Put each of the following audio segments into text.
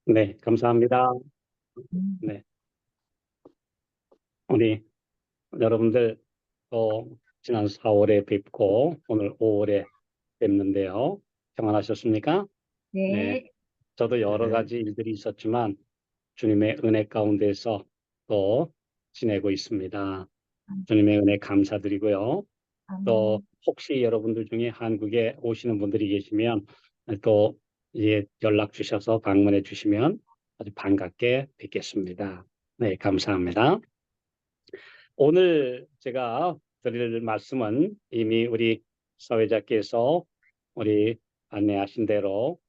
네, 감사합니다. 음. 네, 우리 여러분들 또 지난 4월에 뵙고 오늘 5월에 뵙는데요. 평안하셨습니까? 네, 네. 저도 여러 네, 가지 일들이 있었지만 주님의 은혜 가운데서 또 지내고 있습니다. 주님의 은혜 감사드리고요. 또 아멘. 혹시 여러분들 중에 한국에 오시는 분들이 계시면 또 연락 주셔서 방문해 주시면 아주 반갑게 뵙겠습니다. 네, 감사합니다. 오늘 제가 드릴 말씀은 이미 우리 사회자께서 우리 안내하신 대로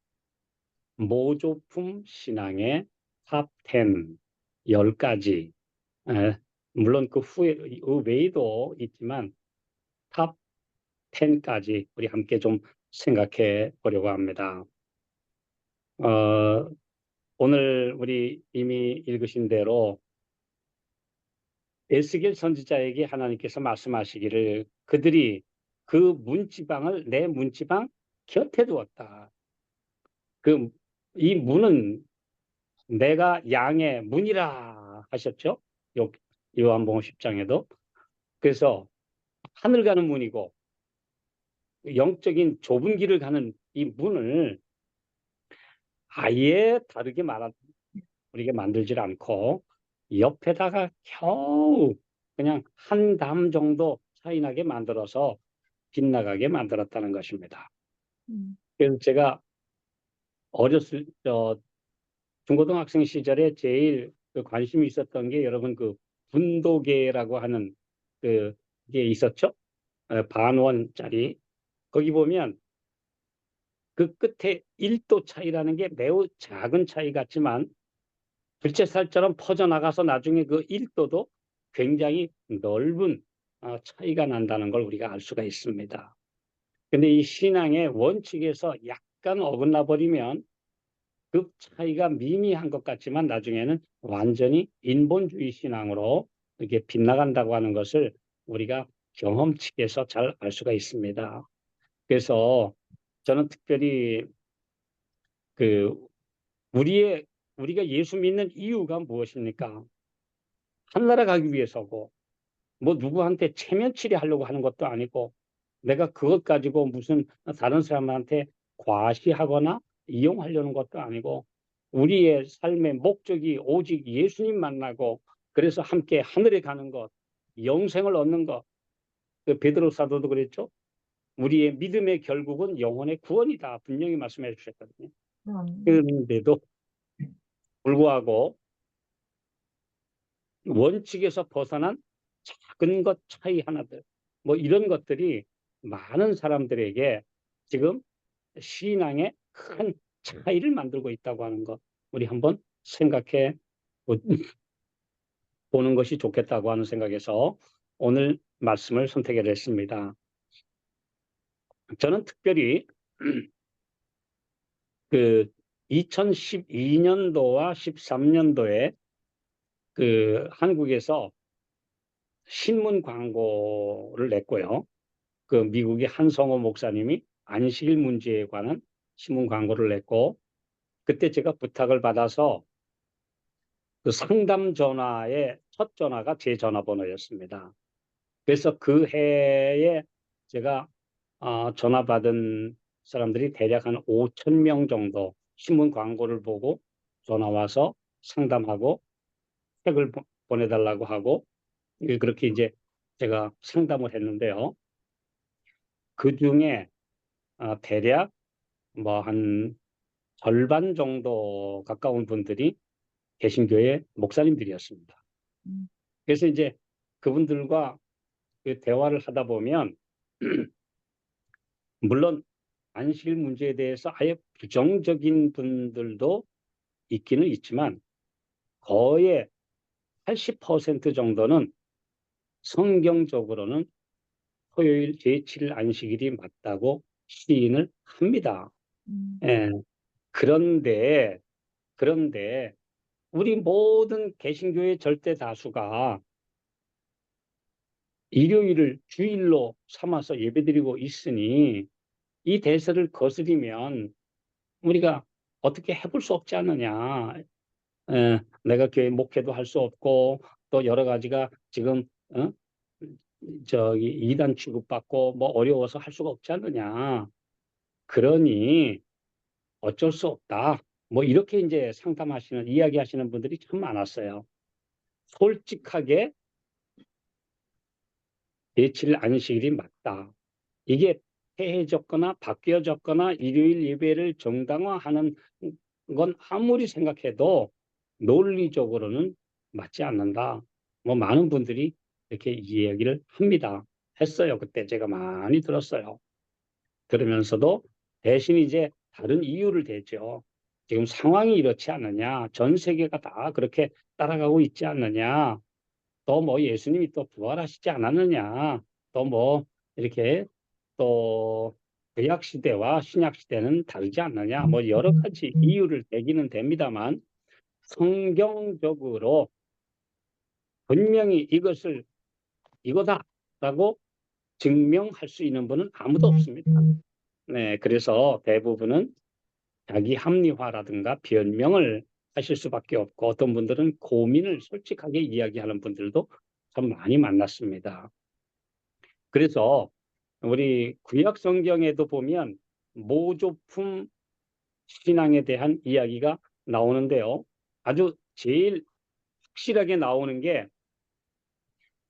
모조품 신앙의 탑 10, 10가지, 물론 그 외에도 있지만 탑 10까지 우리 함께 좀 생각해 보려고 합니다. 어, 오늘 우리 이미 읽으신 대로 에스겔 선지자에게 하나님께서 말씀하시기를 그들이 그 문지방을 내 문지방 곁에 두었다. 그 이 문은 내가 양의 문이라 하셨죠. 요한복음 10장에도. 그래서 하늘 가는 문이고 영적인 좁은 길을 가는 이 문을 아예 다르게 우리가 만들질 않고 옆에다가 겨우 그냥 한 담 정도 차이 나게 만들어서 빗나가게 만들었다는 것입니다. 음. 그래서 제가 어렸을 중고등학생 시절에 제일 그 관심이 있었던 게 여러분 그 분도계라고 하는 그게 있었죠. 반원짜리. 거기 보면 그 끝에 1도 차이라는 게 매우 작은 차이 같지만 불꽃살처럼 퍼져나가서 나중에 그 1도도 굉장히 넓은 차이가 난다는 걸 우리가 알 수가 있습니다. 근데 이 신앙의 원칙에서 약간 어긋나 버리면 그 차이가 미미한 것 같지만 나중에는 완전히 인본주의 신앙으로 이렇게 빗나간다고 하는 것을 우리가 경험칙에서 잘 알 수가 있습니다. 그래서 저는 특별히 그 우리가 예수 믿는 이유가 무엇입니까? 하늘나라 가기 위해서고 뭐 누구한테 체면치레 하려고 하는 것도 아니고 내가 그것 가지고 무슨 다른 사람한테 과시하거나 이용하려는 것도 아니고 우리의 삶의 목적이 오직 예수님 만나고 그래서 함께 하늘에 가는 것, 영생을 얻는 것. 그 베드로 사도도 그랬죠. 우리의 믿음의 결국은 영혼의 구원이다. 분명히 말씀해 주셨거든요. 그런데도 불구하고 원칙에서 벗어난 작은 것 차이 하나들, 뭐 이런 것들이 많은 사람들에게 지금 신앙에 큰 차이를 만들고 있다고 하는 것, 우리 한번 생각해 보는 것이 좋겠다고 하는 생각에서 오늘 말씀을 선택을 했습니다. 저는 특별히 그 2012년도와 13년도에 그 한국에서 신문 광고를 냈고요. 그 미국의 한성호 목사님이 안식일 문제에 관한 신문 광고를 냈고 그때 제가 부탁을 받아서 그 상담 전화의 첫 전화가 제 전화번호였습니다. 그래서 그 해에 제가 전화 받은 사람들이 대략 한 5천 명 정도 신문 광고를 보고 전화 와서 상담하고 책을 보내달라고 하고 그렇게 이제 제가 상담을 했는데요. 그 중에 대략 뭐 한 절반 정도 가까운 분들이 개신교의 목사님들이었습니다. 그래서 이제 그분들과 그 대화를 하다 보면 물론 안식일 문제에 대해서 아예 부정적인 분들도 있기는 있지만 거의 80% 정도는 성경적으로는 토요일 제7일 안식일이 맞다고 시인을 합니다. 예. 그런데 우리 모든 개신교의 절대 다수가 일요일을 주일로 삼아서 예배드리고 있으니 이 대세를 거스리면 우리가 어떻게 해볼 수 없지 않느냐. 내가 교회 목회도 할 수 없고 또 여러 가지가 지금 어? 저기 이단 취급받고 뭐 어려워서 할 수가 없지 않느냐. 그러니 어쩔 수 없다. 뭐 이렇게 이제 상담하시는 이야기하시는 분들이 참 많았어요. 솔직하게 예치를 않으시는 게 맞다. 이게 해해졌거나 바뀌어졌거나 일요일 예배를 정당화하는 건 아무리 생각해도 논리적으로는 맞지 않는다. 뭐 많은 분들이 이렇게 이야기를 합니다. 했어요. 그때 제가 많이 들었어요. 그러면서도 대신 이제 다른 이유를 대죠. 지금 상황이 이렇지 않느냐. 전 세계가 다 그렇게 따라가고 있지 않느냐. 또 뭐 예수님이 또 부활하시지 않았느냐. 또 뭐 이렇게 또 구약 시대와 신약 시대는 다르지 않느냐. 뭐 여러 가지 이유를 대기는 됩니다만 성경적으로 분명히 이것을 이거다라고 증명할 수 있는 분은 아무도 없습니다. 네, 그래서 대부분은 자기 합리화라든가 변명을 하실 수밖에 없고 어떤 분들은 고민을 솔직하게 이야기하는 분들도 참 많이 만났습니다. 그래서 우리 구약 성경에도 보면 모조품 신앙에 대한 이야기가 나오는데요. 아주 제일 확실하게 나오는 게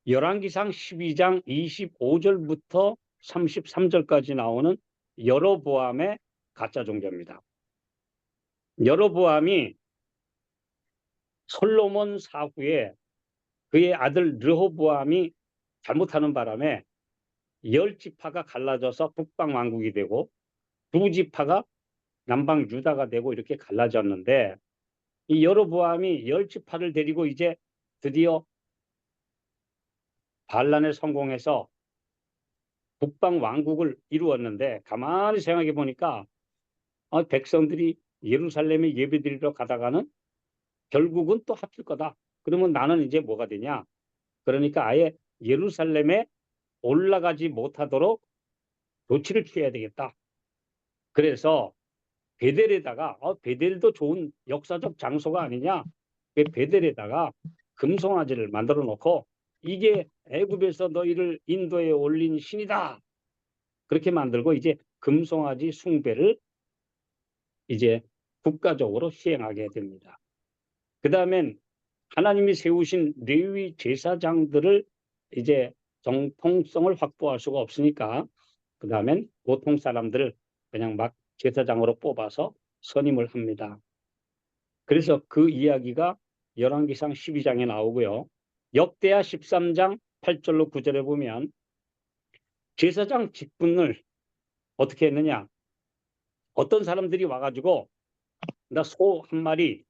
열왕기상 12장 25절부터 33절까지 나오는 여로보암의 가짜 종교입니다. 여로보암이 솔로몬 사후에 그의 아들 르호보암이 잘못하는 바람에 10지파가 갈라져서 북방 왕국이 되고 2지파가 남방 유다가 되고 이렇게 갈라졌는데 이 여로보암이 10지파를 데리고 이제 드디어 반란에 성공해서 북방 왕국을 이루었는데 가만히 생각해 보니까 백성들이 예루살렘에 예배드리러 가다가는 결국은 또 합칠 거다. 그러면 나는 이제 뭐가 되냐? 그러니까 아예 예루살렘에 올라가지 못하도록 조치를 취해야 되겠다. 그래서 베델에다가 베델도 좋은 역사적 장소가 아니냐? 그 베델에다가 금송아지를 만들어 놓고 이게 애굽에서 너희를 인도에 올린 신이다. 그렇게 만들고 이제 금송아지 숭배를 이제 국가적으로 시행하게 됩니다. 그 다음엔 하나님이 세우신 레위 제사장들을 이제 정통성을 확보할 수가 없으니까 그 다음엔 보통 사람들을 그냥 막 제사장으로 뽑아서 선임을 합니다. 그래서 그 이야기가 열왕기상 12장에 나오고요. 역대하 13장 8절로 9절에 보면 제사장 직분을 어떻게 했느냐. 어떤 사람들이 와가지고 나 소 한 마리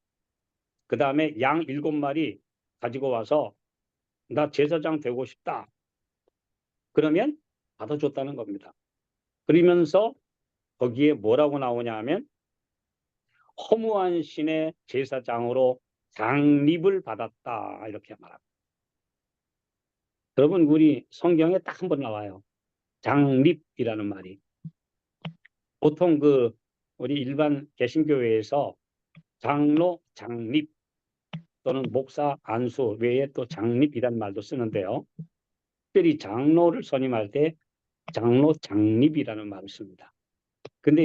그 다음에 양 7마리 가지고 와서 나 제사장 되고 싶다. 그러면 받아줬다는 겁니다. 그러면서 거기에 뭐라고 나오냐 하면 허무한 신의 제사장으로 장립을 받았다. 이렇게 말합니다. 여러분 우리 성경에 딱 한 번 나와요. 장립이라는 말이. 보통 우리 일반 개신교회에서 장로, 장립 또는 목사, 안수 외에 또 장립이라는 말도 쓰는데요. 특별히 장로를 선임할 때 장로 장립이라는 말을 씁니다. 근데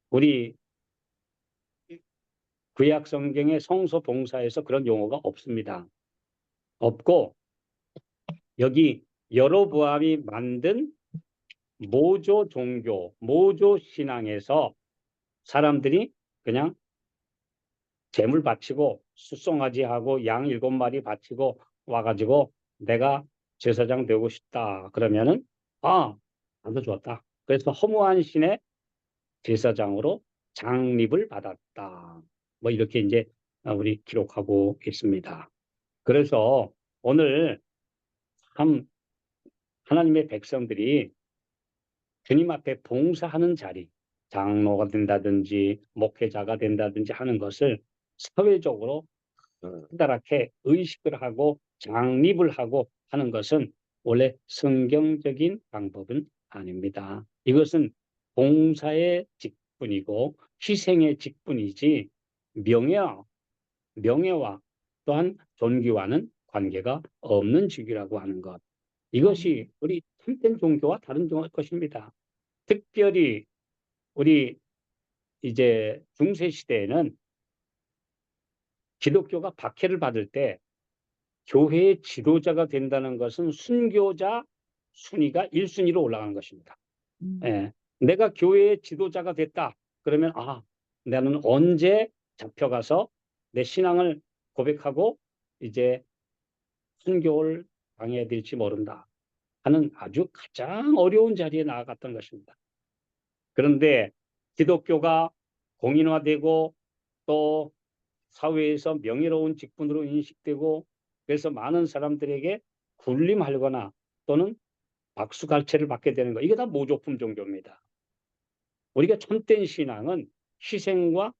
우리 구약 성경의 성서 봉사에서 그런 용어가 없습니다. 없고 여기 여로보암이 만든 모조 종교, 모조 신앙에서 사람들이 그냥 재물 바치고 숫송아지하고 양 7마리 바치고 와가지고 내가 제사장 되고 싶다. 그러면은 나도 좋았다. 그래서 허무한 신의 제사장으로 장립을 받았다. 뭐 이렇게 이제 우리 기록하고 있습니다. 그래서 오늘 참 하나님의 백성들이 주님 앞에 봉사하는 자리, 장로가 된다든지 목회자가 된다든지 하는 것을 사회적으로 커다랗게 의식을 하고 장립을 하고 하는 것은 원래 성경적인 방법은 아닙니다. 이것은 봉사의 직분이고 희생의 직분이지 명예와 또한 존귀와는 관계가 없는 직위라고 하는 것. 이것이 우리 참된 종교와 다른 것입니다. 특별히 우리 이제 중세 시대에는 기독교가 박해를 받을 때 교회의 지도자가 된다는 것은 순교자 순위가 1순위로 올라가는 것입니다. 예. 내가 교회의 지도자가 됐다. 그러면 나는 언제 잡혀가서 내 신앙을 고백하고 이제 순교를 당해야 될지 모른다 하는 아주 가장 어려운 자리에 나아갔던 것입니다. 그런데 기독교가 공인화되고 또 사회에서 명예로운 직분으로 인식되고 그래서 많은 사람들에게 군림하거나 또는 박수갈채를 받게 되는 거, 이게 다 모조품 종교입니다. 우리가 참된 신앙은 희생과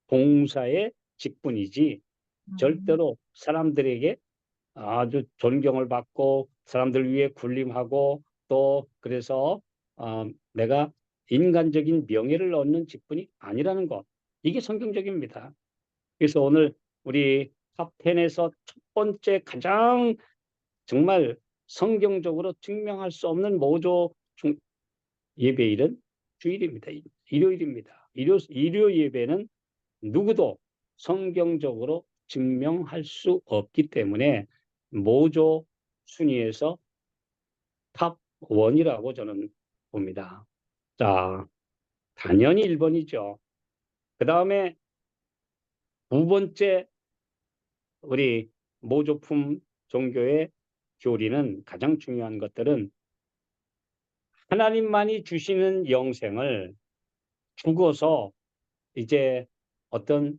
봉사의 직분이지 절대로 사람들에게 아주 존경을 받고 사람들 위해 군림하고 또 그래서 내가 인간적인 명예를 얻는 직분이 아니라는 것, 이게 성경적입니다. 그래서 오늘 우리 탑10에서 첫 번째 가장 정말 성경적으로 증명할 수 없는 모조 예배일은 주일입니다. 일요일입니다. 일요 예배는 누구도 성경적으로 증명할 수 없기 때문에 모조 순위에서 탑1이라고 저는 봅니다. 자, 당연히 1번이죠. 그 다음에 두 번째 우리 모조품 종교의 교리는 가장 중요한 것들은 하나님만이 주시는 영생을 죽어서 이제 어떤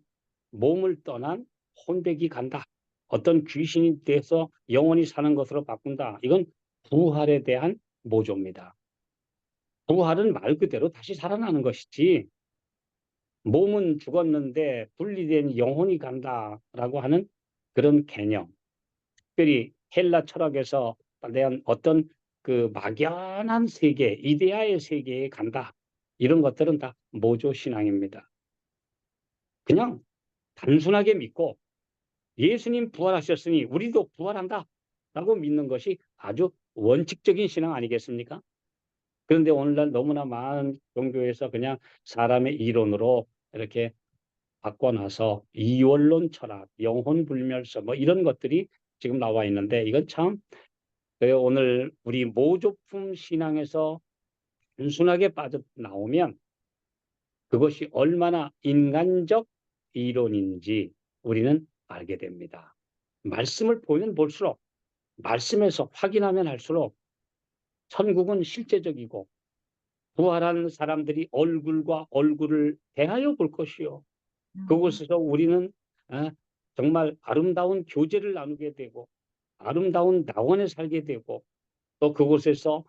몸을 떠난 혼백이 간다. 어떤 귀신이 돼서 영원히 사는 것으로 바꾼다. 이건 부활에 대한 모조입니다. 부활은 말 그대로 다시 살아나는 것이지 몸은 죽었는데 분리된 영혼이 간다라고 하는 그런 개념. 특별히 헬라 철학에서 대한 어떤 그 막연한 세계, 이데아의 세계에 간다. 이런 것들은 다 모조 신앙입니다. 그냥 단순하게 믿고 예수님 부활하셨으니 우리도 부활한다 라고 믿는 것이 아주 원칙적인 신앙 아니겠습니까? 그런데 오늘날 너무나 많은 종교에서 그냥 사람의 이론으로 이렇게 바꿔놔서 이원론 철학, 영혼불멸서 뭐 이런 것들이 지금 나와 있는데 이건 참 오늘 우리 모조품 신앙에서 단순하게 빠져나오면 그것이 얼마나 인간적 이론인지 우리는 알게 됩니다. 말씀을 보면 볼수록 말씀에서 확인하면 할수록 천국은 실제적이고 부활한 사람들이 얼굴과 얼굴을 대하여 볼 것이요. 그곳에서 우리는 정말 아름다운 교제를 나누게 되고 아름다운 낙원에 살게 되고 또 그곳에서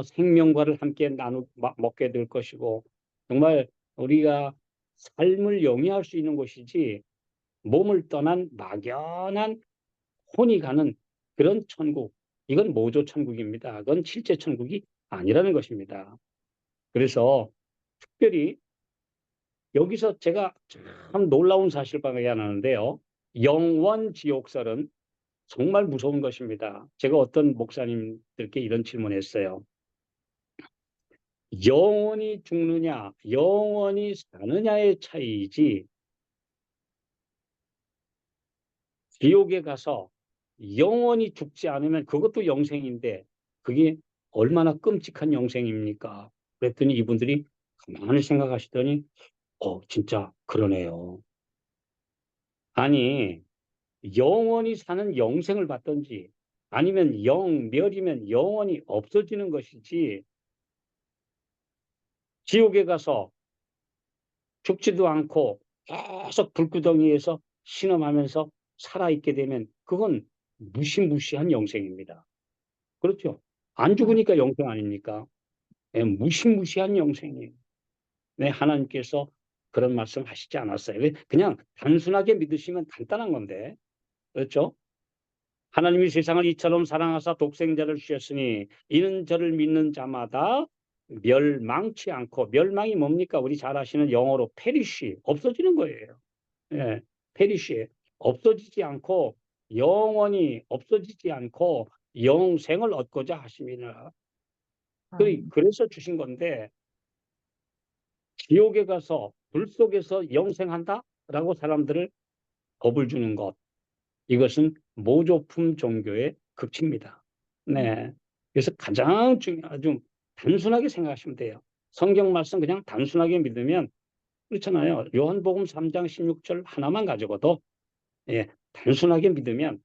생명과를 함께 먹게 될 것이고 정말 우리가 삶을 영위할 수 있는 곳이지 몸을 떠난 막연한 혼이 가는 그런 천국, 이건 모조 천국입니다. 그건 실제 천국이 아니라는 것입니다. 그래서 특별히 여기서 제가 참 놀라운 사실을 발견하는데요. 영원 지옥설은 정말 무서운 것입니다. 제가 어떤 목사님들께 이런 질문했어요. 영원히 죽느냐, 영원히 사느냐의 차이이지 지옥에 가서 영원히 죽지 않으면 그것도 영생인데 그게 얼마나 끔찍한 영생입니까? 그랬더니 이분들이 가만히 생각하시더니 진짜 그러네요. 아니 영원히 사는 영생을 받든지 아니면 영멸이면 영원히 없어지는 것이지 지옥에 가서 죽지도 않고 계속 불구덩이에서 신음하면서 살아있게 되면 그건 무시무시한 영생입니다. 그렇죠? 안 죽으니까 영생 아닙니까? 네, 무시무시한 영생이에요. 네, 하나님께서 그런 말씀 하시지 않았어요. 그냥 단순하게 믿으시면 간단한 건데. 그렇죠? 하나님이 세상을 이처럼 사랑하사 독생자를 주셨으니 이는 저를 믿는 자마다 멸망치 않고, 멸망이 뭡니까? 우리 잘 아시는 영어로 perish, 없어지는 거예요. 예, perish, 없어지지 않고 영원히 없어지지 않고 영생을 얻고자 하심이라. 그래서 주신 건데, 지옥에 가서 불 속에서 영생한다라고 사람들을 겁을 주는 것, 이것은 모조품 종교의 극치입니다. 네. 그래서 가장 아주 단순하게 생각하시면 돼요. 성경 말씀 그냥 단순하게 믿으면, 그렇잖아요. 요한복음 3장 16절 하나만 가지고도, 예, 단순하게 믿으면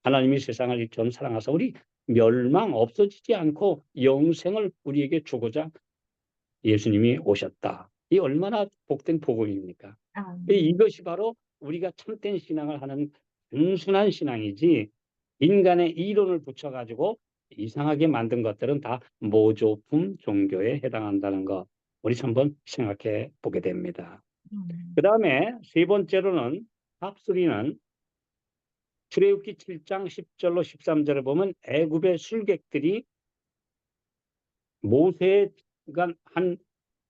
하나님이 세상을 이처럼 사랑하사 우리 멸망 없어지지 않고 영생을 우리에게 주고자 예수님이 오셨다. 이 얼마나 복된 복음입니까? 이것이 바로 우리가 참된 신앙을 하는 단순한 신앙이지, 인간의 이론을 붙여가지고 이상하게 만든 것들은 다 모조품 종교에 해당한다는 것, 우리 한번 생각해 보게 됩니다. 그 다음에 세 번째로는, 합수리는 출애굽기 7장 10절로 13절을 보면 애굽의 술객들이 모세가 한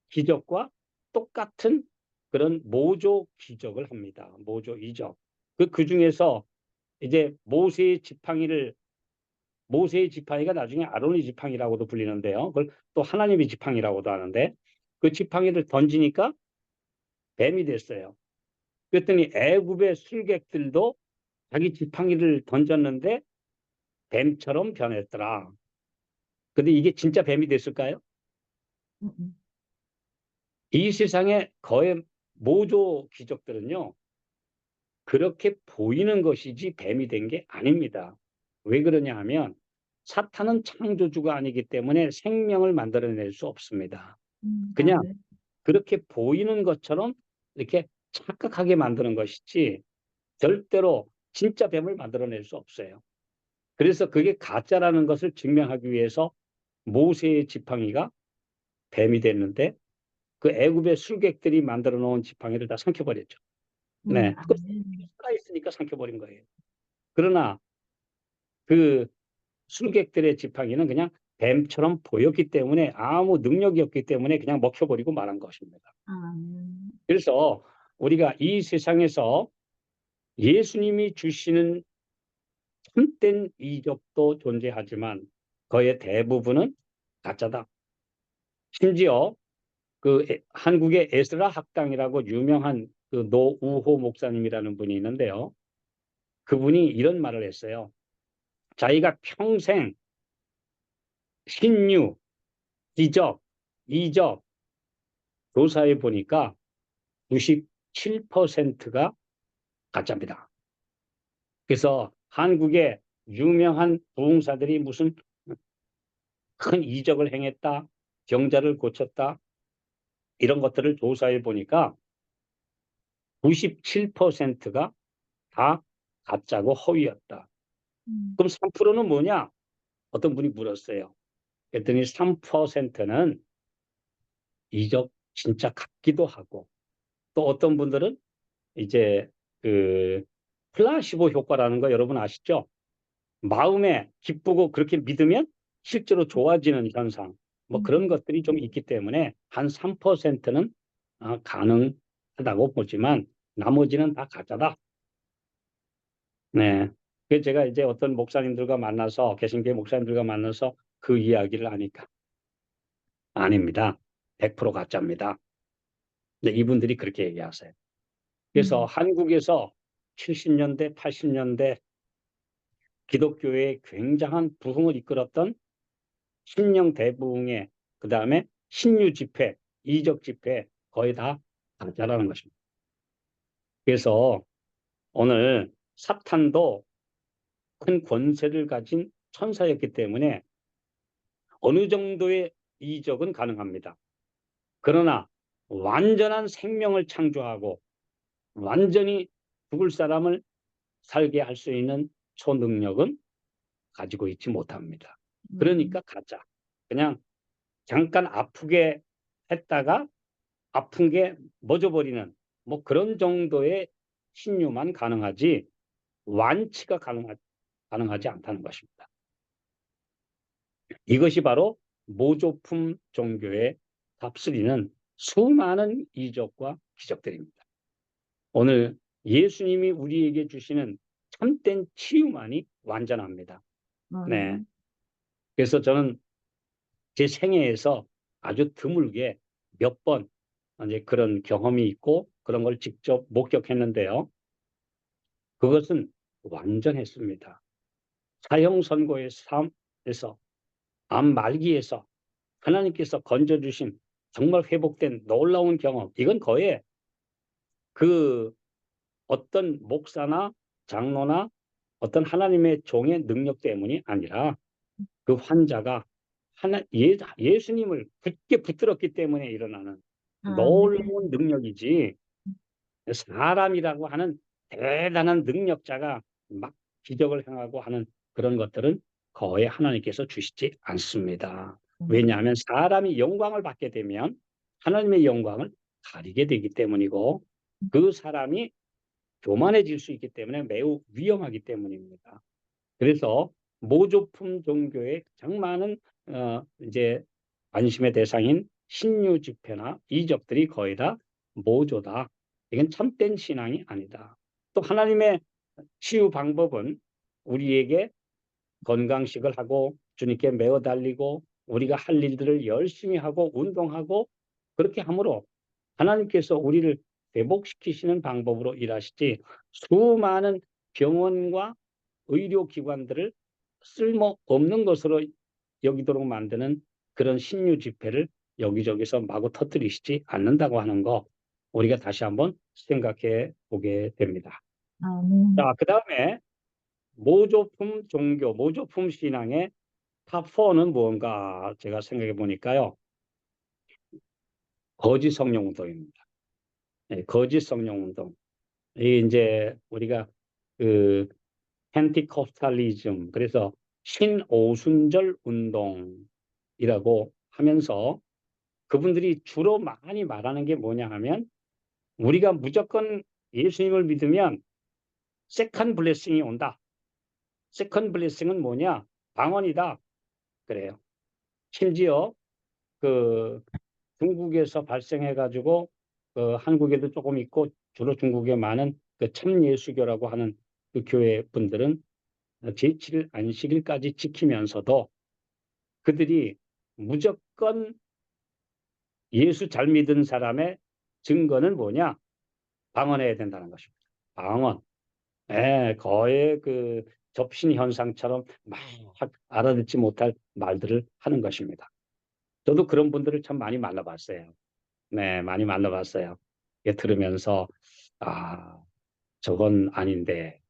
기적과 똑같은 그런 모조 기적을 합니다. 모조 이적. 그 중에서 이제 모세의 지팡이가 나중에 아론의 지팡이라고도 불리는데요. 그걸 또 하나님의 지팡이라고도 하는데, 그 지팡이를 던지니까 뱀이 됐어요. 그랬더니 애굽의 술객들도 자기 지팡이를 던졌는데 뱀처럼 변했더라. 근데 이게 진짜 뱀이 됐을까요? 이 세상의 거의 모조 기적들은요, 그렇게 보이는 것이지 뱀이 된 게 아닙니다. 왜 그러냐 하면, 사탄은 창조주가 아니기 때문에 생명을 만들어낼 수 없습니다. 그냥 그렇게 보이는 것처럼 이렇게 착각하게 만드는 것이지 절대로 진짜 뱀을 만들어낼 수 없어요. 그래서 그게 가짜라는 것을 증명하기 위해서 모세의 지팡이가 뱀이 됐는데, 그 애굽의 술객들이 만들어 놓은 지팡이를 다 삼켜버렸죠. 네, 그 살아 있으니까 삼켜버린 거예요. 그러나 그 술객들의 지팡이는 그냥 뱀처럼 보였기 때문에, 아무 능력이 없기 때문에 그냥 먹혀버리고 말한 것입니다. 그래서 우리가 이 세상에서 예수님이 주시는 참된 이적도 존재하지만 거의 대부분은 가짜다. 심지어 그 한국의 에스라 학당이라고 유명한 그 노우호 목사님이라는 분이 있는데요. 그분이 이런 말을 했어요. 자기가 평생 신유, 기적, 이적 조사해 보니까 97%가 가짜입니다. 그래서 한국의 유명한 부흥사들이 무슨 큰 이적을 행했다, 병자를 고쳤다, 이런 것들을 조사해 보니까 97%가 다 가짜고 허위였다. 그럼 3%는 뭐냐? 어떤 분이 물었어요. 그랬더니 3%는 이적 진짜 같기도 하고, 또 어떤 분들은 이제 그 플라시보 효과라는 거 여러분 아시죠? 마음에 기쁘고 그렇게 믿으면 실제로 좋아지는 현상, 뭐 그런 것들이 좀 있기 때문에 한 3%는 가능하다고 보지만 나머지는 다 가짜다. 네. 그래서 제가 이제 어떤 목사님들과 만나서, 개신교 목사님들과 만나서 그 이야기를 하니까 아닙니다. 100% 가짜입니다. 근데 이분들이 그렇게 얘기하세요. 그래서 한국에서 70년대, 80년대 기독교의 굉장한 부흥을 이끌었던 신령 대부흥회, 그 다음에 신유 집회, 이적 집회 거의 다 가짜라는 것입니다. 그래서 오늘 사탄도 큰 권세를 가진 천사였기 때문에 어느 정도의 이적은 가능합니다. 그러나 완전한 생명을 창조하고 완전히 죽을 사람을 살게 할 수 있는 초능력은 가지고 있지 못합니다. 그러니까 가짜. 그냥 잠깐 아프게 했다가 아픈 게 멎어버리는 뭐 그런 정도의 신유만 가능하지 완치가 가능하지 않다는 것입니다. 이것이 바로 모조품 종교에 답쓰리는 수많은 이적과 기적들입니다. 오늘 예수님이 우리에게 주시는 참된 치유만이 완전합니다. 네. 그래서 저는 제 생애에서 아주 드물게 몇 번 이제 그런 경험이 있고 그런 걸 직접 목격했는데요. 그것은 완전했습니다. 사형 선고의 삶에서 암 말기에서 하나님께서 건져 주신 정말 회복된 놀라운 경험. 이건 거의 그 어떤 목사나 장로나 어떤 하나님의 종의 능력 때문이 아니라 그 환자가 예수님을 굳게 붙들었기 때문에 일어나는 아멘. 놀라운 능력이지, 사람이라고 하는 대단한 능력자가 막 기적을 행하고 하는 그런 것들은 거의 하나님께서 주시지 않습니다. 왜냐하면 사람이 영광을 받게 되면 하나님의 영광을 가리게 되기 때문이고, 그 사람이 교만해질 수 있기 때문에 매우 위험하기 때문입니다. 그래서 모조품 종교의 가장 많은 이제 관심의 대상인 신유 집회나 이적들이 거의 다 모조다. 이건 참된 신앙이 아니다. 또 하나님의 치유 방법은 우리에게 건강식을 하고 주님께 매어 달리고 우리가 할 일들을 열심히 하고 운동하고 그렇게 함으로 하나님께서 우리를 회복시키시는 방법으로 일하시지, 수많은 병원과 의료기관들을 쓸모없는 것으로 여기도록 만드는 그런 신유 집회를 여기저기서 마구 터뜨리시지 않는다고 하는 거, 우리가 다시 한번 생각해 보게 됩니다. 아멘. 자, 그다음에 모조품 종교, 모조품 신앙의 탑4는 무언가 제가 생각해 보니까요. 거짓 성령 운동입니다. 네, 거짓 성령 운동. 이게 이제 우리가 그 펜티코스탈리즘, 그래서 신오순절 운동이라고 하면서 그분들이 주로 많이 말하는 게 뭐냐 하면, 우리가 무조건 예수님을 믿으면 세컨 블레싱이 온다. 세컨 블레싱은 뭐냐? 방언이다. 그래요. 심지어 그 중국에서 발생해 가지고 한국에도 조금 있고 주로 중국에 많은 그 참예수교라고 하는 그 교회 분들은 제7일 안식일까지 지키면서도 그들이 무조건 예수 잘 믿은 사람의 증거는 뭐냐? 방언해야 된다는 것입니다. 방언. 예, 거의 그 접신 현상처럼 막 알아듣지 못할 말들을 하는 것입니다. 저도 그런 분들을 참 많이 만나봤어요. 네, 많이 만나봤어요. 이게 들으면서 아, 저건 아닌데.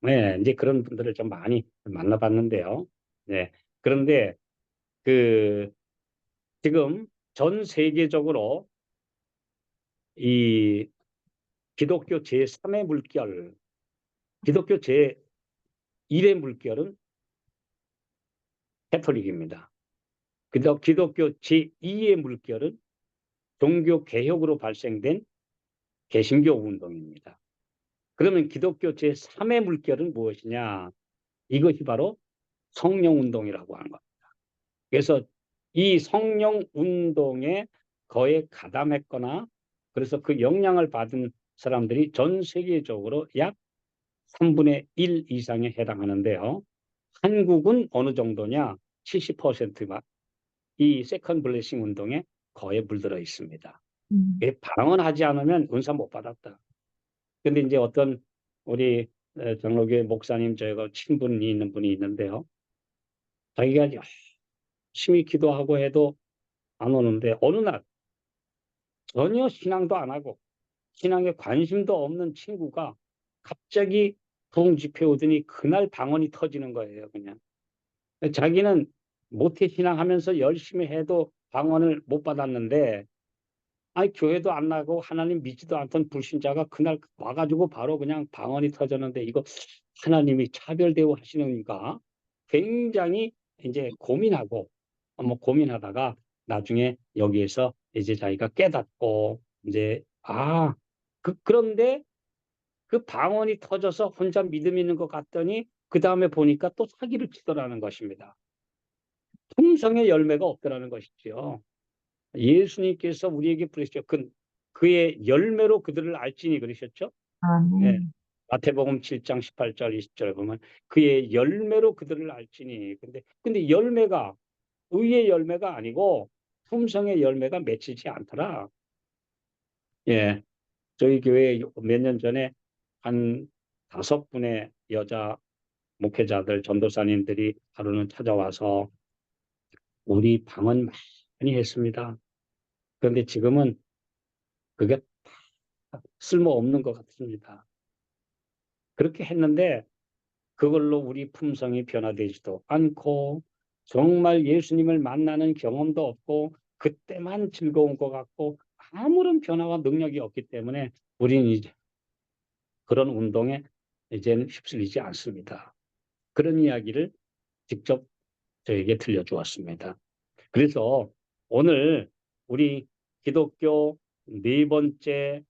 네, 이제 그런 분들을 좀 많이 만나봤는데요. 네, 그런데 그 지금 전 세계적으로 이 기독교 제3의 물결, 기독교 제1의 물결은 캐톨릭입니다. 기독교 제2의 물결은 종교 개혁으로 발생된 개신교 운동입니다. 그러면 기독교 제3의 물결은 무엇이냐? 이것이 바로 성령 운동이라고 하는 겁니다. 그래서 이 성령 운동에 거의 가담했거나 그래서 그 영향을 받은 사람들이 전 세계적으로 약 3분의 1 이상에 해당하는데요. 한국은 어느 정도냐? 70%가 이 세컨 블레싱 운동에 거의 물들어 있습니다. 음. 방언하지 않으면 은사 못 받았다. 근데 이제 어떤 우리 장로교회 목사님, 저희가 친분이 있는 분이 있는데요. 자기가 열심히 기도하고 해도 안 오는데 어느 날 전혀 신앙도 안 하고 신앙에 관심도 없는 친구가 갑자기 부흥 집회 오더니 그날 방언이 터지는 거예요, 그냥. 자기는 모태 신앙하면서 열심히 해도 방언을 못 받았는데, 아니 교회도 안 나고 하나님 믿지도 않던 불신자가 그날 와 가지고 바로 그냥 방언이 터졌는데, 이거 하나님이 차별 대우하시는가? 굉장히 인제 고민하고 뭐 고민하다가 나중에 여기에서 이제 자기가 깨닫고 인제 그런데 그 방언이 터져서 혼자 믿음 있는 것 같더니 그다음에 보니까 또 사기를 치더라는 것입니다. 품성의 열매가 없더라는 것이죠. 예수님께서 우리에게 부르셨죠. 그의 열매로 그들을 알지니 그러셨죠. 예. 아멘. 마태복음 7장 18절 20절에 보면 그의 열매로 그들을 알지니. 근데 열매가 의의 열매가 아니고 품성의 열매가 맺히지 않더라. 예. 저희 교회에 몇 년 전에 한 5분의 여자 목회자들, 전도사님들이 하루는 찾아와서 우리 방언 많이 했습니다. 그런데 지금은 그게 쓸모없는 것 같습니다. 그렇게 했는데 그걸로 우리 품성이 변화되지도 않고 정말 예수님을 만나는 경험도 없고 그때만 즐거운 것 같고 아무런 변화와 능력이 없기 때문에 우리는 이제 그런 운동에 이제는 휩쓸리지 않습니다. 그런 이야기를 직접 저에게 들려주었습니다. 그래서 오늘 우리 기독교 네 번째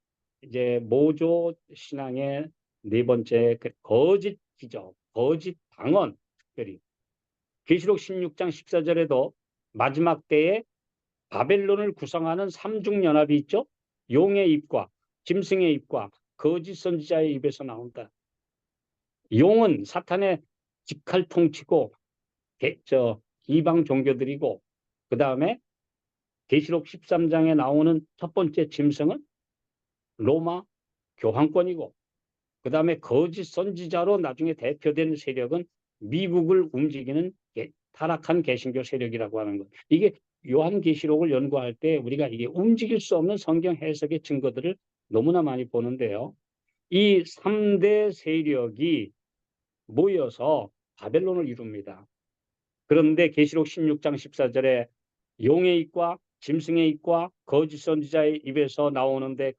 이제 모조 신앙의 네 번째 그 거짓 기적, 거짓 방언, 특별히 계시록 16장 14절에도 마지막 때에 바벨론을 구성하는 삼중연합이 있죠. 용의 입과 짐승의 입과 거짓 선지자의 입에서 나온다. 용은 사탄의 직할 통치고 이방 종교들이고 그 다음에 계시록 13장에 나오는 첫 번째 짐승은 로마 교황권이고 그 다음에 거짓 선지자로 나중에 대표되는 세력은 미국을 움직이는 타락한 개신교 세력이라고 하는 것. 이게 요한계시록을 연구할 때 우리가 이게 움직일 수 없는 성경 해석의 증거들을 너무나 많이 보는데요. 이 3대 세력이 모여서 바벨론을 이룹니다. 그런데 계시록 16장 14절에 용의 입과 짐승의 입과 거짓 선지자의 입에서 나오는데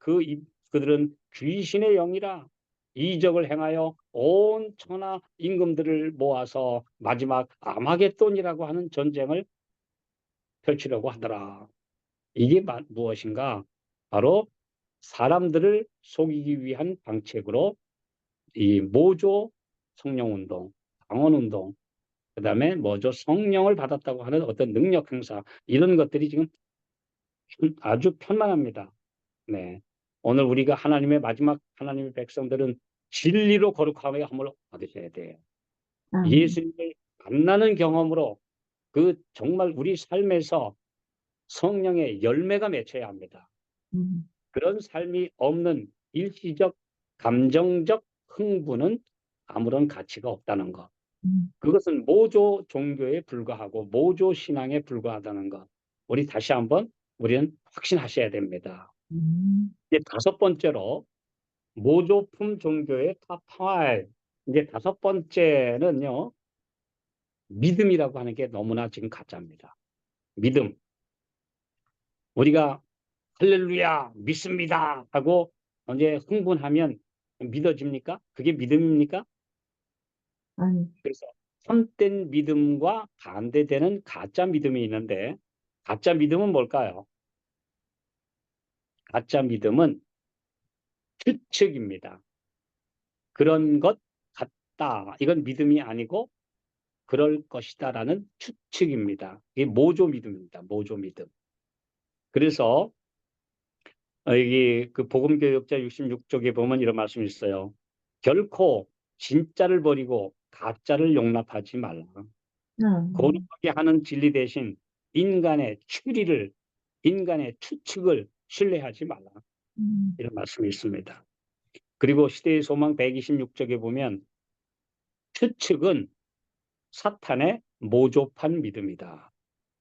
그들은 귀신의 영이라 이적을 행하여 온 천하 임금들을 모아서 마지막 아마겟돈이라고 하는 전쟁을 펼치려고 하더라. 이게 무엇인가? 바로 사람들을 속이기 위한 방책으로 이 모조 성령운동, 방언운동, 그다음에 뭐죠? 성령을 받았다고 하는 어떤 능력 행사 이런 것들이 지금 아주 편만합니다. 네. 오늘 우리가 하나님의 마지막 하나님의 백성들은 진리로 거룩함의 함을 받으셔야 돼요. 아멘. 예수님을 만나는 경험으로 그 정말 우리 삶에서 성령의 열매가 맺혀야 합니다. 음, 그런 삶이 없는 일시적 감정적 흥분은 아무런 가치가 없다는 것. 음, 그것은 모조 종교에 불과하고 모조 신앙에 불과하다는 것. 우리 다시 한번 우리는 확신하셔야 됩니다. 음, 이제 다섯 번째로 모조품 종교의 탑 5. 이제 다섯 번째는요. 믿음이라고 하는 게 너무나 지금 가짜입니다. 믿음. 우리가 할렐루야 믿습니다 하고 이제 흥분하면 믿어집니까? 그게 믿음입니까? 아니, 그래서 참된 믿음과 반대되는 가짜 믿음이 있는데 가짜 믿음은 뭘까요? 가짜 믿음은 추측입니다. 그런 것 같다. 이건 믿음이 아니고 그럴 것이다라는 추측입니다. 이게 모조 믿음입니다. 모조 믿음. 그래서 여기 그 복음교역자 66쪽에 보면 이런 말씀이 있어요. 결코 진짜를 버리고 가짜를 용납하지 말라. 아멘. 거룩하게 하는 진리 대신 인간의 추리를, 인간의 추측을 신뢰하지 말라. 음, 이런 말씀이 있습니다. 그리고 시대의 소망 126쪽에 보면 추측은 사탄의 모조판 믿음이다.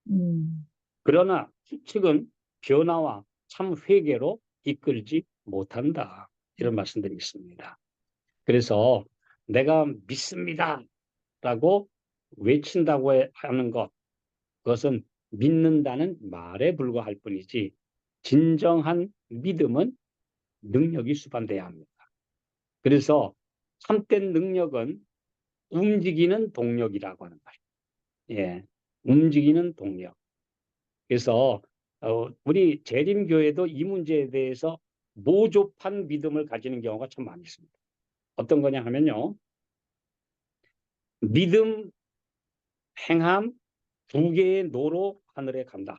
음, 그러나 추측은 변화와 참 회개로 이끌지 못한다. 이런 말씀들이 있습니다. 그래서 내가 믿습니다. 라고 외친다고 하는 것, 그것은 믿는다는 말에 불과할 뿐이지 진정한 믿음은 능력이 수반돼야 합니다. 그래서 참된 능력은 움직이는 동력이라고 하는 말이에요. 예, 움직이는 동력. 그래서 우리 재림교회도 이 문제에 대해서 모조판 믿음을 가지는 경우가 참 많이 있습니다. 어떤 거냐 하면요. 믿음, 행함, 두 개의 노로 하늘에 간다.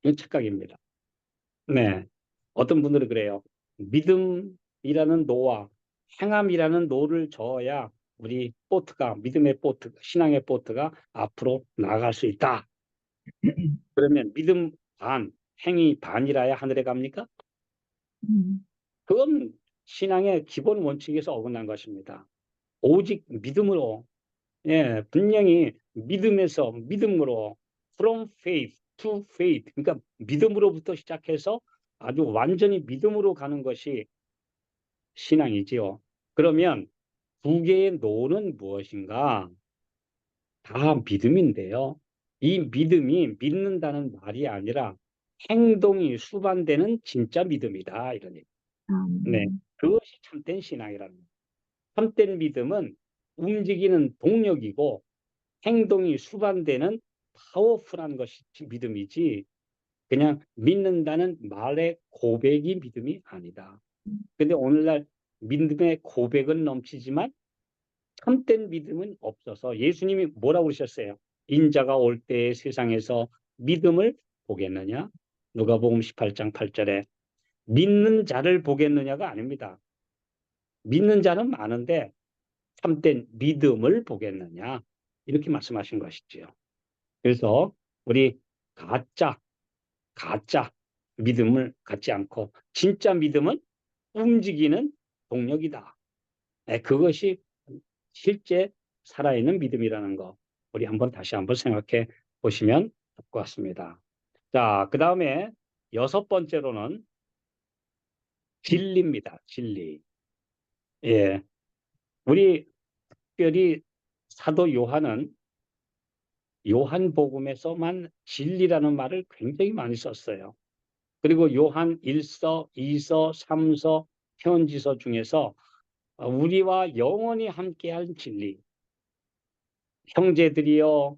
이건 착각입니다. 네. 어떤 분들은 그래요. 믿음이라는 노와 행함이라는 노를 저어야 우리 보트가, 믿음의 보트, 신앙의 보트가 앞으로 나아갈 수 있다. 그러면 믿음 반, 행위 반이라야 하늘에 갑니까? 그건 신앙의 기본 원칙에서 어긋난 것입니다. 오직 믿음으로, 예, 분명히 믿음에서 믿음으로, from faith to faith, 그러니까 믿음으로부터 시작해서 아주 완전히 믿음으로 가는 것이 신앙이지요. 그러면 두 개의 노는 무엇인가? 다 믿음인데요. 이 믿음이 믿는다는 말이 아니라 행동이 수반되는 진짜 믿음이다. 이런 얘기. 네. 그것이 참된 신앙이라는 거예요. 참된 믿음은 움직이는 동력이고 행동이 수반되는 파워풀한 것이 믿음이지 그냥 믿는다는 말의 고백이 믿음이 아니다. 근데 오늘날 믿음의 고백은 넘치지만 참된 믿음은 없어서 예수님이 뭐라고 그러셨어요? 인자가 올 때에 세상에서 믿음을 보겠느냐? 누가복음 18장 8절에 믿는 자를 보겠느냐가 아닙니다. 믿는 자는 많은데 참된 믿음을 보겠느냐? 이렇게 말씀하신 것이지요. 그래서 우리 가짜 믿음을 갖지 않고 진짜 믿음은 움직이는 동력이다. 그것이 실제 살아있는 믿음이라는 거 우리 다시 한번 생각해 보시면 될 것 같습니다. 자, 그 다음에 여섯 번째로는 진리입니다. 진리. 예, 우리 특별히 사도 요한은 요한복음에서만 진리라는 말을 굉장히 많이 썼어요. 그리고 요한 1서, 2서, 3서, 편지서 중에서 우리와 영원히 함께할 진리. 형제들이여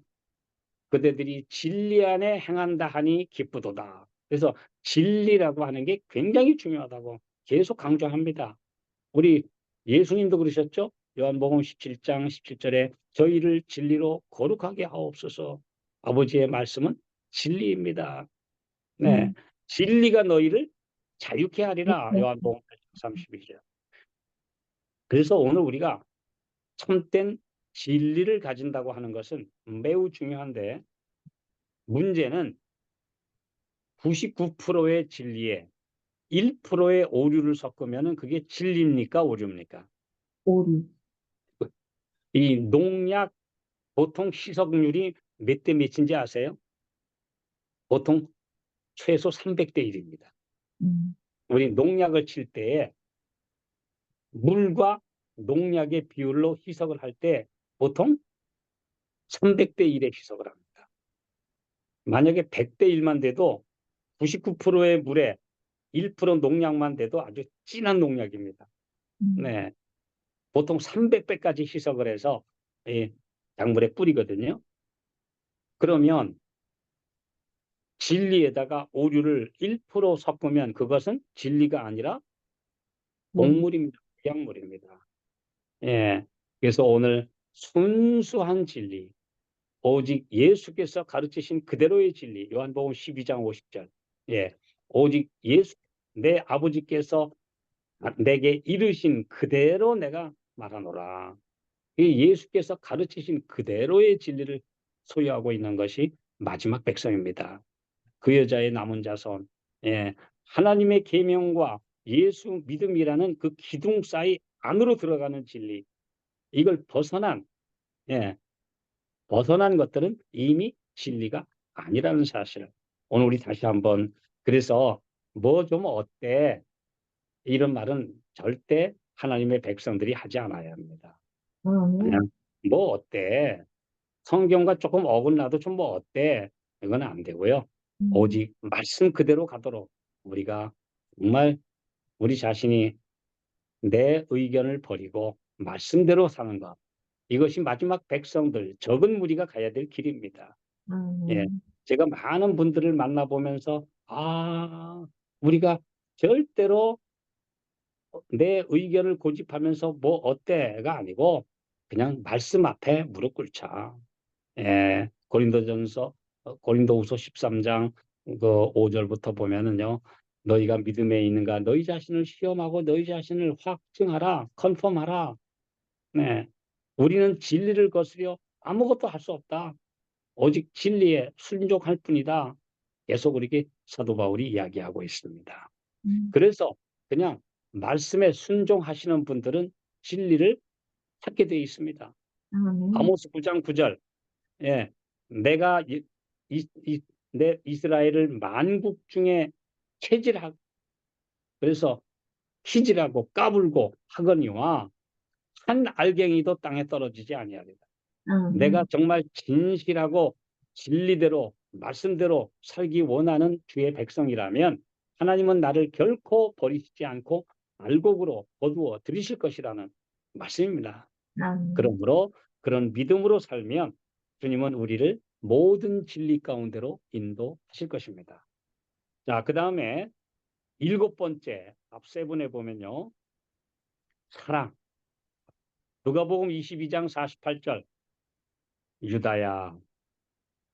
그대들이 진리 안에 행한다 하니 기쁘도다. 그래서 진리라고 하는 게 굉장히 중요하다고 계속 강조합니다. 우리 예수님도 그러셨죠? 요한복음 17장 17절에 저희를 진리로 거룩하게 하옵소서. 아버지의 말씀은 진리입니다. 네, 진리가 너희를 자유케 하리라. 요한복음 8장 32절. 그래서 오늘 우리가 참된 진리를 가진다고 하는 것은 매우 중요한데 문제는 99%의 진리에 1%의 오류를 섞으면 그게 진리입니까? 오류입니까? 오류. 이 농약 보통 희석률이 몇 대 몇인지 아세요? 보통 최소 300대 1입니다. 우리 농약을 칠 때에 물과 농약의 비율로 희석을 할 때 보통 300대 1에 희석을 합니다. 만약에 100대 1만 돼도 99%의 물에 1% 농약만 돼도 아주 진한 농약입니다. 네, 보통 300배까지 희석을 해서 작물에 뿌리거든요. 그러면 진리에다가 오류를 1% 섞으면 그것은 진리가 아니라 곡물입니다. 약물입니다. 예. 그래서 오늘 순수한 진리, 오직 예수께서 가르치신 그대로의 진리, 요한복음 12장 50절. 예. 오직 예수, 내 아버지께서 내게 이르신 그대로 내가 말하노라. 이 예수께서 가르치신 그대로의 진리를 소유하고 있는 것이 마지막 백성입니다. 그 여자의 남은 자손, 예, 하나님의 계명과 예수 믿음이라는 그 기둥 사이 안으로 들어가는 진리, 이걸 예, 벗어난 것들은 이미 진리가 아니라는 사실. 오늘 우리 다시 한번 그래서 뭐 좀 어때 이런 말은 절대 하나님의 백성들이 하지 않아야 합니다. 그냥 뭐 어때? 성경과 조금 어긋나도 좀 뭐 어때? 이건 안 되고요. 오직 말씀 그대로 가도록 우리가 정말 우리 자신이 내 의견을 버리고 말씀대로 사는 것. 이것이 마지막 백성들, 적은 무리가 가야 될 길입니다. 예. 제가 많은 분들을 만나보면서 우리가 절대로 내 의견을 고집하면서 뭐 어때가 아니고 그냥 말씀 앞에 무릎 꿇자. 예, 고린도후서 13장 그 5절부터 보면은요. 너희가 믿음에 있는가 너희 자신을 시험하고 너희 자신을 확증하라. 컨펌하라. 네. 우리는 진리를 거스려 아무것도 할 수 없다. 오직 진리에 순종할 뿐이다. 계속 우리에게 사도 바울이 이야기하고 있습니다. 그래서 그냥 말씀에 순종하시는 분들은 진리를 찾게 되어 있습니다. 아멘. 아모스 9장 9절. 예. 내가 내 이스라엘을 만국 중에 체질하고 그래서 희질하고 까불고 하거니와 한 알갱이도 땅에 떨어지지 아니하리라. 내가 아멘. 정말 진실하고 진리대로 말씀대로 살기 원하는 주의 백성이라면 하나님은 나를 결코 버리시지 않고 알곡으로 거두어 들이실 것이라는 말씀입니다. 아멘. 그러므로 그런 믿음으로 살면 주님은 우리를 모든 진리 가운데로 인도하실 것입니다. 자, 그 다음에 7번째 앞세분에 보면요. 사랑. 누가복음 22장 48절. 유다야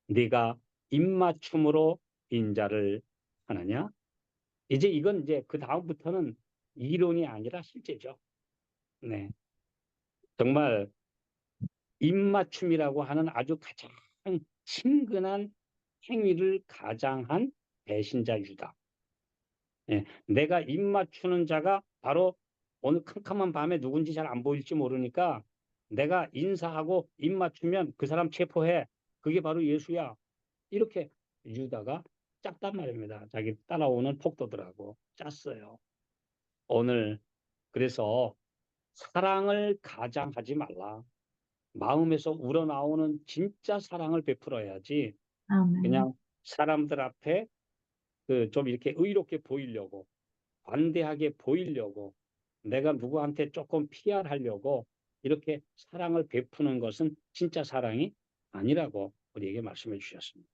네가 입맞춤으로 인자를 하느냐? 이건 그 다음부터는 이론이 아니라 실제죠. 네. 정말 입맞춤이라고 하는 아주 가장 친근한 행위를 가장한 배신자 유다. 예. 내가 입맞추는 자가 바로 오늘 캄캄한 밤에 누군지 잘 안 보일지 모르니까 내가 인사하고 입맞추면 그 사람 체포해. 그게 바로 예수야. 이렇게 유다가 짰단 말입니다. 자기 따라오는 폭도들하고 짰어요. 오늘 그래서 사랑을 가장하지 말라. 마음에서 우러나오는 진짜 사랑을 베풀어야지 아멘. 그냥 사람들 앞에 좀 이렇게 의롭게 보이려고 관대하게 보이려고 내가 누구한테 조금 피할하려고 이렇게 사랑을 베푸는 것은 진짜 사랑이 아니라고 우리에게 말씀해 주셨습니다.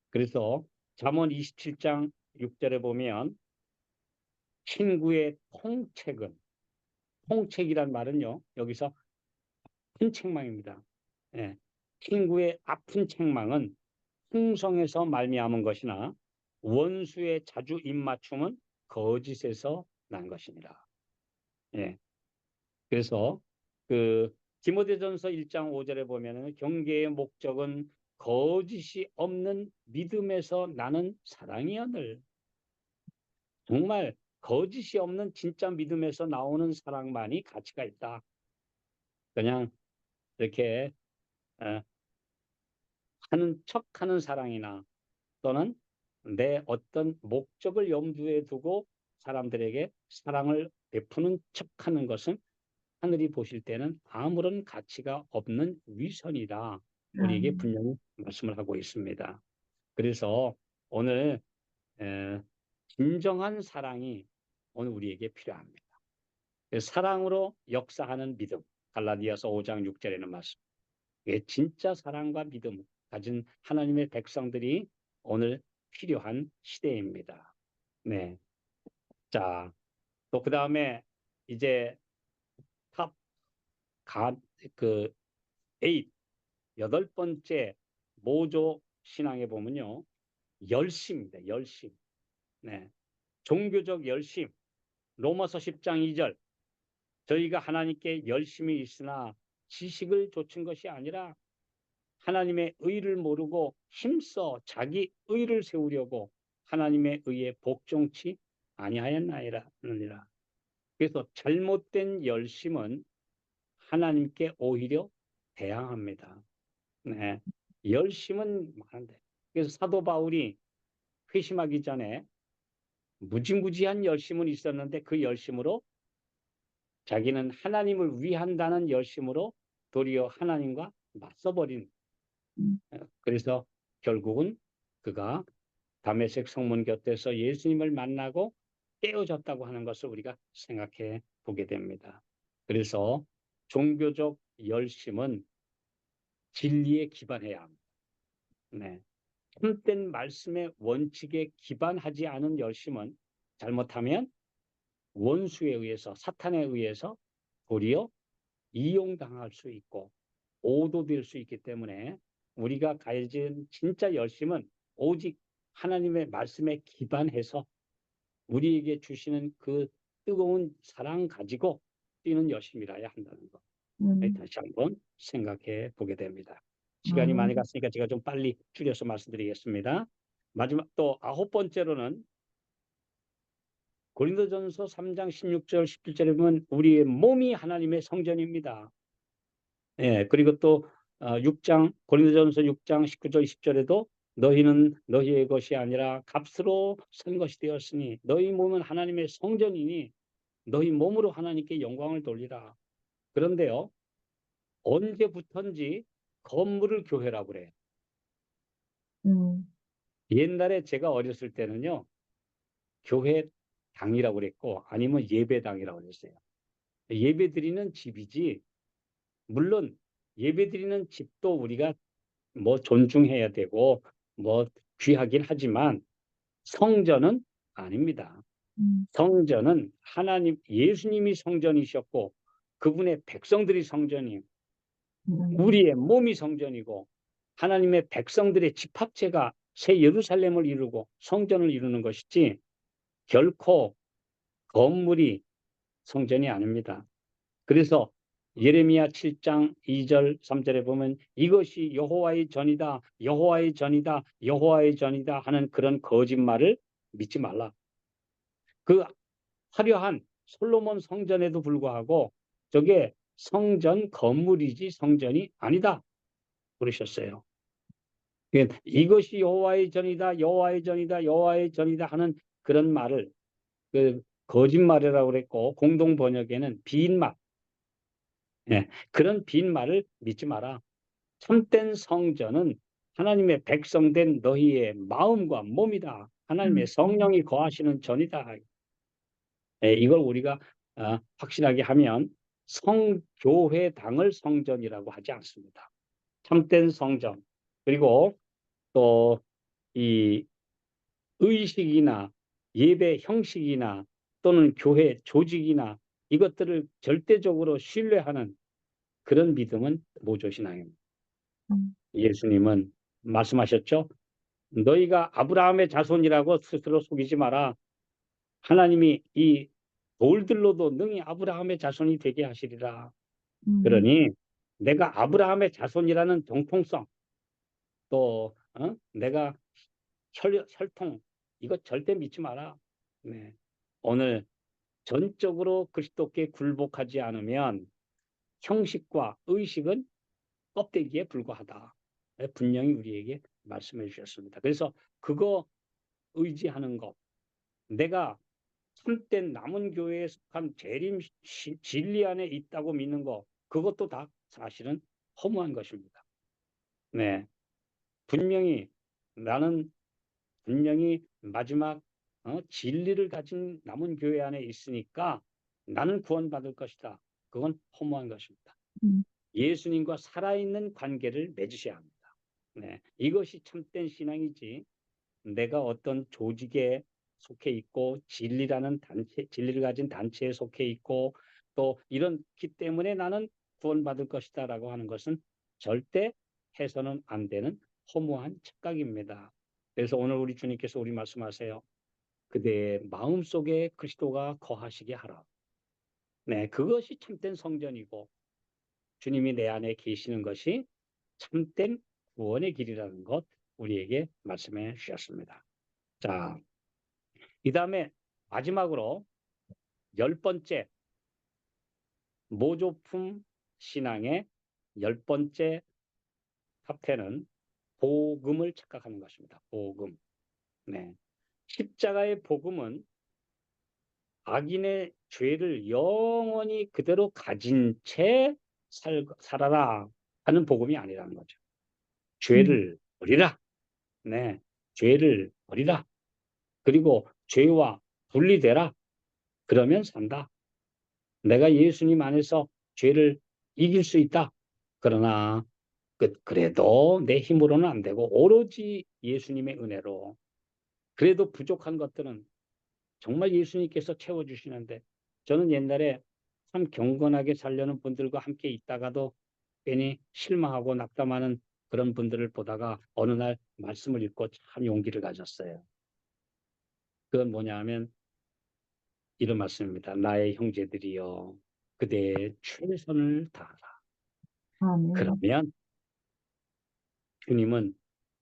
그래서 잠언 27장 6절에 보면 친구의 통책이란 말은요. 여기서 아픈 책망입니다. 예. 친구의 아픈 책망은 풍성에서 말미암은 것이나 원수의 자주 입맞춤은 거짓에서 난 것이니라. 예. 그래서 디모데전서 1장 5절에 보면은 경계의 목적은 거짓이 없는 믿음에서 나는 사랑이여늘. 정말 거짓이 없는 진짜 믿음에서 나오는 사랑만이 가치가 있다. 그냥 이렇게 하는 척하는 사랑이나 또는 내 어떤 목적을 염두에 두고 사람들에게 사랑을 베푸는 척하는 것은 하늘이 보실 때는 아무런 가치가 없는 위선이다. 우리에게 아멘. 분명히 말씀을 하고 있습니다. 그래서 오늘 진정한 사랑이 오늘 우리에게 필요합니다. 사랑으로 역사하는 믿음. 갈라디아서 5장 6절에는 말씀. 진짜 사랑과 믿음 가진 하나님의 백성들이 오늘 필요한 시대입니다. 네. 자, 또 그 다음에 이제 탑, 그, 8, 8번째 모조 신앙에 보면요. 열심입니다. 열심. 네. 종교적 열심. 로마서 10장 2절. 저희가 하나님께 열심히 있으나 지식을 좇은 것이 아니라 하나님의 의를 모르고 힘써 자기 의를 세우려고 하나님의 의에 복종치 아니하였나이라. 그래서 잘못된 열심은 하나님께 오히려 대항합니다. 네. 열심은 많은데. 그래서 사도 바울이 회심하기 전에 무지무지한 열심은 있었는데 그 열심으로 자기는 하나님을 위한다는 열심으로 도리어 하나님과 맞서버린. 그래서 결국은 그가 다메섹 성문 곁에서 예수님을 만나고 깨어졌다고 하는 것을 우리가 생각해 보게 됩니다. 그래서 종교적 열심은 진리에 기반해야 합니다. 네. 참된 말씀의 원칙에 기반하지 않은 열심은 잘못하면 원수에 의해서 사탄에 의해서 도리어 이용당할 수 있고 오도될 수 있기 때문에 우리가 가진 진짜 열심은 오직 하나님의 말씀에 기반해서 우리에게 주시는 그 뜨거운 사랑 가지고 뛰는 열심이라야 한다는 거. 다시 한번 생각해 보게 됩니다. 시간이 많이 아멘. 갔으니까 제가 좀 빨리 줄여서 말씀드리겠습니다. 마지막 또 9번째로는 고린도전서 3장 16절 17절에 보면 우리의 몸이 하나님의 성전입니다. 예, 그리고 또 6장 고린도전서 6장 19절 20절에도 너희는 너희의 것이 아니라 값으로 산 것이 되었으니 너희 몸은 하나님의 성전이니 너희 몸으로 하나님께 영광을 돌리라. 그런데요, 언제부턴지 건물을 교회라고 그래요. 옛날에 제가 어렸을 때는요, 교회 당이라고 그랬고 아니면 예배당이라고 그랬어요. 예배 드리는 집이지, 물론 예배 드리는 집도 우리가 뭐 존중해야 되고 뭐 귀하긴 하지만 성전은 아닙니다. 성전은 하나님 예수님이 성전이셨고 그분의 백성들이 성전이 우리의 몸이 성전이고 하나님의 백성들의 집합체가 새 예루살렘을 이루고 성전을 이루는 것이지 결코 건물이 성전이 아닙니다. 그래서 예레미야 7장 2절 3절에 보면 이것이 여호와의 전이다 여호와의 전이다 여호와의 전이다 하는 그런 거짓말을 믿지 말라. 그 화려한 솔로몬 성전에도 불구하고 저게 성전 건물이지 성전이 아니다 그러셨어요. 이것이 여호와의 전이다 여호와의 전이다 여호와의 전이다 하는 그런 말을 거짓말이라고 그랬고 공동 번역에는 빈말, 그런 빈말을 믿지 마라. 참된 성전은 하나님의 백성된 너희의 마음과 몸이다. 하나님의 성령이 거하시는 전이다. 이걸 우리가 확실하게 하면 성교회당을 성전이라고 하지 않습니다. 참된 성전. 그리고 또 이 의식이나 예배 형식이나 또는 교회 조직이나 이것들을 절대적으로 신뢰하는 그런 믿음은 모조신앙입니다. 예수님은 말씀하셨죠. 너희가 아브라함의 자손이라고 스스로 속이지 마라. 하나님이 이 돌들로도 능히 아브라함의 자손이 되게 하시리라. 그러니 내가 아브라함의 자손이라는 정통성 또 내가 혈통 이거 절대 믿지 마라. 네. 오늘 전적으로 그리스도께 굴복하지 않으면 형식과 의식은 껍데기에 불과하다. 분명히 우리에게 말씀해 주셨습니다. 그래서 그거 의지하는 것, 내가 참된 남은 교회에 속한 재림 진리 안에 있다고 믿는 것, 그것도 다 사실은 허무한 것입니다. 네, 분명히 나는 분명히 마지막 진리를 가진 남은 교회 안에 있으니까 나는 구원받을 것이다. 그건 허무한 것입니다. 예수님과 살아있는 관계를 맺으셔야 합니다. 네, 이것이 참된 신앙이지 내가 어떤 조직에 속해 있고 진리라는 단체, 진리를 가진 단체에 속해 있고 또 이런기 때문에 나는 구원받을 것이다라고 하는 것은 절대 해서는 안 되는 허무한 착각입니다. 그래서 오늘 우리 주님께서 우리 말씀하세요. 그대의 마음속에 그리스도가 거하시게 하라. 네, 그것이 참된 성전이고 주님이 내 안에 계시는 것이 참된 구원의 길이라는 것 우리에게 말씀해 주셨습니다. 자, 이 다음에 마지막으로 10번째 모조품 신앙의 10번째 탑10은 복음을 착각하는 것입니다. 복음. 네. 십자가의 복음은 악인의 죄를 영원히 그대로 가진 채 살아라 하는 복음이 아니라는 거죠. 죄를 버리라. 네. 죄를 버리라. 그리고 죄와 분리되라. 그러면 산다. 내가 예수님 안에서 죄를 이길 수 있다. 그러나 그래도 내 힘으로는 안 되고 오로지 예수님의 은혜로 그래도 부족한 것들은 정말 예수님께서 채워주시는데 저는 옛날에 참 경건하게 살려는 분들과 함께 있다가도 괜히 실망하고 낙담하는 그런 분들을 보다가 어느 날 말씀을 읽고 참 용기를 가졌어요. 그건 뭐냐 하면 이런 말씀입니다. 나의 형제들이여, 그대의 최선을 다하라. 아멘. 그러면 주님은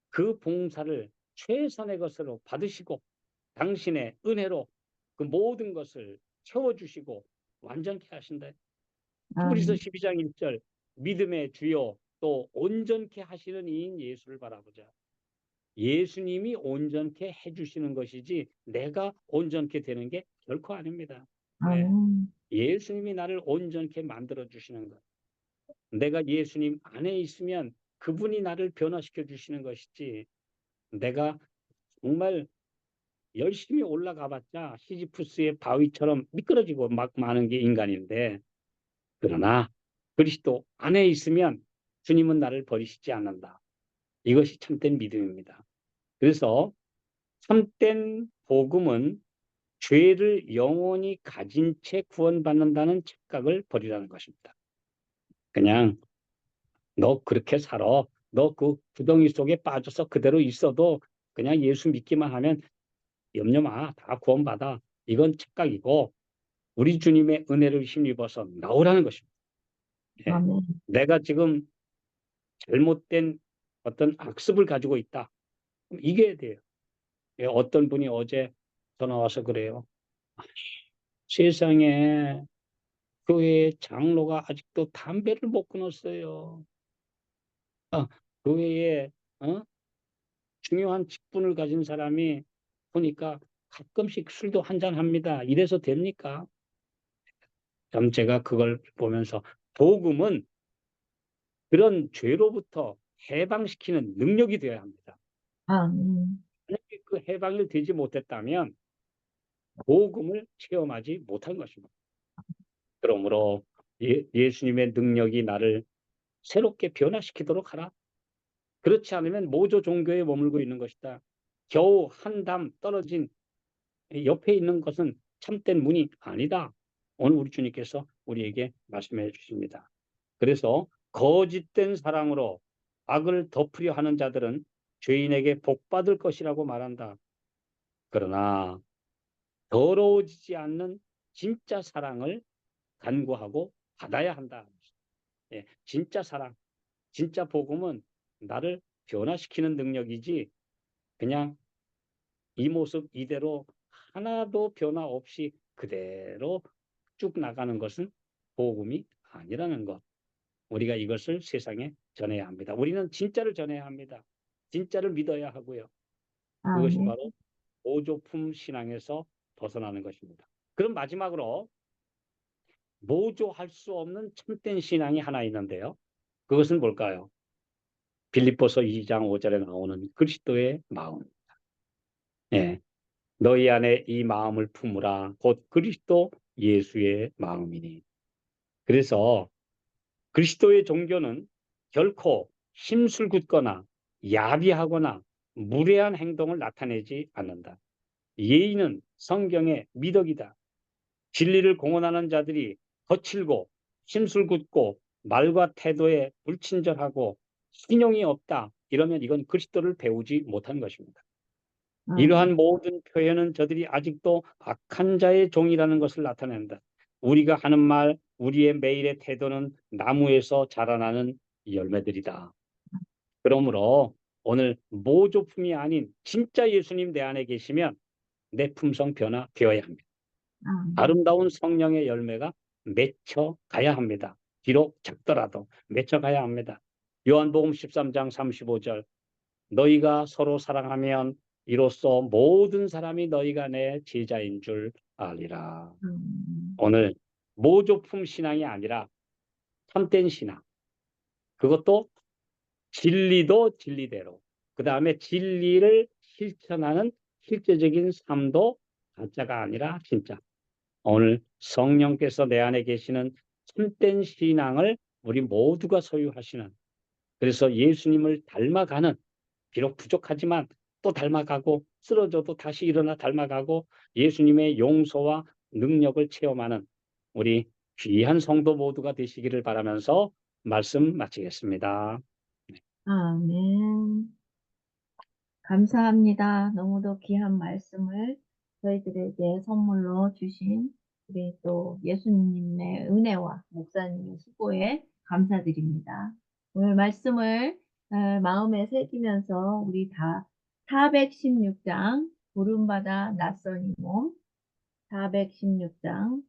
그 봉사를 최선의 것으로 받으시고 당신의 은혜로 그 모든 것을 채워주시고 완전케 하신다. 히브리서 아멘. 12장 1절 믿음의 주요 또 온전케 하시는 이인 예수를 바라보자. 예수님이 온전케 해주시는 것이지 내가 온전케 되는 게 결코 아닙니다. 네. 아멘. 예수님이 나를 온전케 만들어 주시는 것. 내가 예수님 안에 있으면 그분이 나를 변화시켜 주시는 것이지 내가 정말 열심히 올라가 봤자 시지프스의 바위처럼 미끄러지고 막 마는 게 인간인데, 그러나 그리스도 안에 있으면 주님은 나를 버리시지 않는다. 이것이 참된 믿음입니다. 그래서 참된 복음은 죄를 영원히 가진 채 구원받는다는 착각을 버리라는 것입니다. 그냥 너 그렇게 살아. 너 그 구덩이 속에 빠져서 그대로 있어도 그냥 예수 믿기만 하면 염려 마. 다 구원받아. 이건 착각이고 우리 주님의 은혜를 힘입어서 나오라는 것입니다. 예. 아멘. 내가 지금 잘못된 어떤 악습을 가지고 있다. 그럼 이겨야 돼요. 예, 어떤 분이 어제 전화 와서 그래요. 세상에 교회 장로가 아직도 담배를 못 끊었어요. 교회에 중요한 직분을 가진 사람이 보니까 가끔씩 술도 한잔 합니다. 이래서 됩니까? 그럼 제가 그걸 보면서 복음은 그런 죄로부터 해방시키는 능력이 되어야 합니다. 아멘. 만약에 그 해방이 되지 못했다면 복음을 체험하지 못한 것입니다. 그러므로 예수님의 능력이 나를 새롭게 변화시키도록 하라. 그렇지 않으면 모조 종교에 머물고 있는 것이다. 겨우 한 담 떨어진 옆에 있는 것은 참된 문이 아니다. 오늘 우리 주님께서 우리에게 말씀해 주십니다. 그래서 거짓된 사랑으로 악을 덮으려 하는 자들은 죄인에게 복받을 것이라고 말한다. 그러나 더러워지지 않는 진짜 사랑을 간구하고 받아야 한다. 예, 진짜 사랑, 진짜 복음은 나를 변화시키는 능력이지 그냥 이 모습 이대로 하나도 변화 없이 그대로 쭉 나가는 것은 복음이 아니라는 것. 우리가 이것을 세상에 전해야 합니다. 우리는 진짜를 전해야 합니다. 진짜를 믿어야 하고요. 그것이 아멘. 바로 모조품 신앙에서 벗어나는 것입니다. 그럼 마지막으로 모조할 수 없는 참된 신앙이 하나 있는데요. 그것은 뭘까요? 빌립보서 2장 5절에 나오는 그리스도의 마음. 예, 너희 안에 이 마음을 품으라. 곧 그리스도 예수의 마음이니. 그래서 그리스도의 종교는 결코 심술궂거나 야비하거나 무례한 행동을 나타내지 않는다. 예의는 성경의 미덕이다. 진리를 공언하는 자들이 거칠고 심술궂고 말과 태도에 불친절하고 신용이 없다. 이러면 이건 그리스도를 배우지 못한 것입니다. 아멘. 이러한 모든 표현은 저들이 아직도 악한 자의 종이라는 것을 나타낸다. 우리가 하는 말, 우리의 매일의 태도는 나무에서 자라나는 열매들이다. 그러므로 오늘 모조품이 아닌 진짜 예수님 내 안에 계시면 내 품성 변화되어야 합니다. 아멘. 아름다운 성령의 열매가 맺혀 가야 합니다. 비록 작더라도 맺혀 가야 합니다. 요한복음 13장 35절 너희가 서로 사랑하면 이로써 모든 사람이 너희가 내 제자인 줄 알리라. 오늘 모조품 신앙이 아니라 참된 신앙. 그것도 진리도 진리대로. 그 다음에 진리를 실천하는 실제적인 삶도 가짜가 아니라 진짜. 오늘 성령께서 내 안에 계시는 참된 신앙을 우리 모두가 소유하시는, 그래서 예수님을 닮아가는, 비록 부족하지만 또 닮아가고 쓰러져도 다시 일어나 닮아가고 예수님의 용서와 능력을 체험하는 우리 귀한 성도 모두가 되시기를 바라면서 말씀 마치겠습니다. 아멘. 감사합니다. 너무도 귀한 말씀을 저희들에게 선물로 주신 우리 또 예수님의 은혜와 목사님의 수고에 감사드립니다. 오늘 말씀을 마음에 새기면서 우리 다 416장 부름받아 낯선 이 몸 416장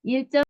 1절